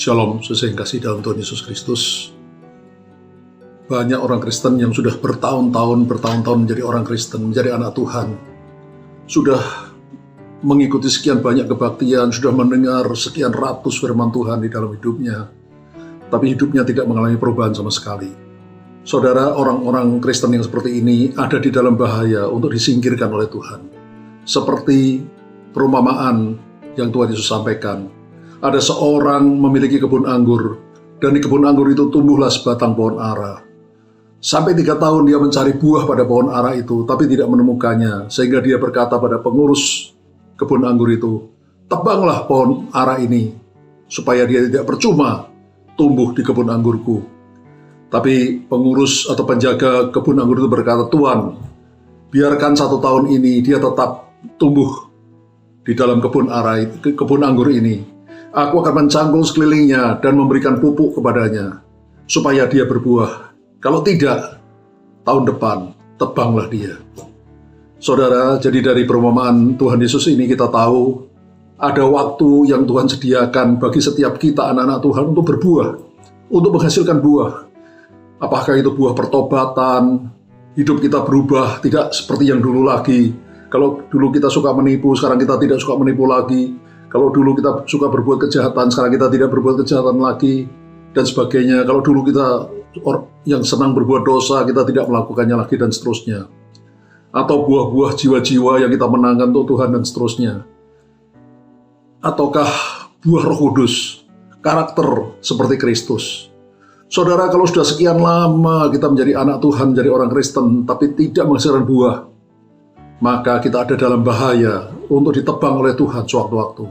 Shalom, sesuai kasih dalam Tuhan Yesus Kristus. Banyak orang Kristen yang sudah bertahun-tahun menjadi orang Kristen, menjadi anak Tuhan. Sudah mengikuti sekian banyak kebaktian, sudah mendengar sekian ratus firman Tuhan di dalam hidupnya. Tapi hidupnya tidak mengalami perubahan sama sekali. Saudara, orang-orang Kristen yang seperti ini ada di dalam bahaya untuk disingkirkan oleh Tuhan. Seperti perumpamaan yang Tuhan Yesus sampaikan. Ada seorang memiliki kebun anggur, dan di kebun anggur itu tumbuhlah sebatang pohon ara. Sampai 3 tahun dia mencari buah pada pohon ara itu, tapi tidak menemukannya, sehingga dia berkata pada pengurus kebun anggur itu, "Tebanglah pohon ara ini, supaya dia tidak percuma tumbuh di kebun anggurku." Tapi pengurus atau penjaga kebun anggur itu berkata, "Tuan, biarkan 1 tahun ini dia tetap tumbuh di dalam kebun anggur ini. Aku akan mencangkul sekelilingnya dan memberikan pupuk kepadanya, supaya dia berbuah. Kalau tidak, tahun depan tebanglah dia." Saudara, jadi dari perumpamaan Tuhan Yesus ini kita tahu ada waktu yang Tuhan sediakan bagi setiap kita anak-anak Tuhan untuk berbuah, untuk menghasilkan buah. Apakah itu buah pertobatan, hidup kita berubah, tidak seperti yang dulu lagi. Kalau dulu kita suka menipu, sekarang kita tidak suka menipu lagi. Kalau dulu kita suka berbuat kejahatan, sekarang kita tidak berbuat kejahatan lagi, dan sebagainya. Kalau dulu kita yang senang berbuat dosa, kita tidak melakukannya lagi, dan seterusnya. Atau buah-buah jiwa-jiwa yang kita menangkan untuk Tuhan, dan seterusnya. Ataukah buah Roh Kudus, karakter seperti Kristus. Saudara, kalau sudah sekian lama kita menjadi anak Tuhan, menjadi orang Kristen, tapi tidak menghasilkan buah, maka kita ada dalam bahaya untuk ditebang oleh Tuhan sewaktu-waktu.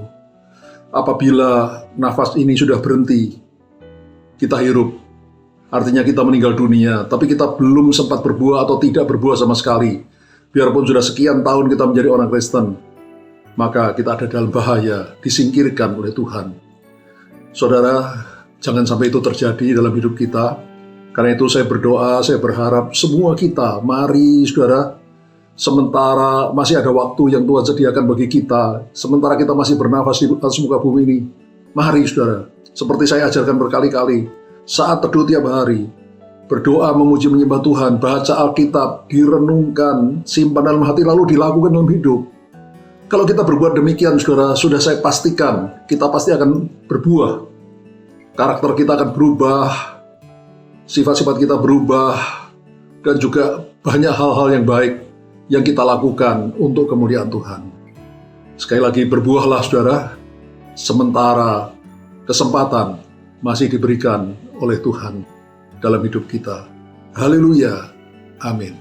Apabila nafas ini sudah berhenti, kita hirup, artinya kita meninggal dunia, tapi kita belum sempat berbuah atau tidak berbuah sama sekali. Biarpun sudah sekian tahun kita menjadi orang Kristen, maka kita ada dalam bahaya, disingkirkan oleh Tuhan. Saudara, jangan sampai itu terjadi dalam hidup kita. Karena itu saya berdoa, saya berharap semua kita, mari saudara, sementara masih ada waktu yang Tuhan sediakan bagi kita, sementara kita masih bernafas di atas muka bumi ini, mari saudara, seperti saya ajarkan berkali-kali, saat teduh tiap hari, berdoa, memuji, menyembah Tuhan, baca Alkitab, direnungkan, simpan dalam hati, lalu dilakukan dalam hidup. Kalau kita berbuat demikian, saudara, sudah saya pastikan, kita pasti akan berbuah. Karakter kita akan berubah, sifat-sifat kita berubah, dan juga banyak hal-hal yang baik yang kita lakukan untuk kemuliaan Tuhan. Sekali lagi, berbuahlah saudara, sementara kesempatan masih diberikan oleh Tuhan dalam hidup kita. Haleluya, amin.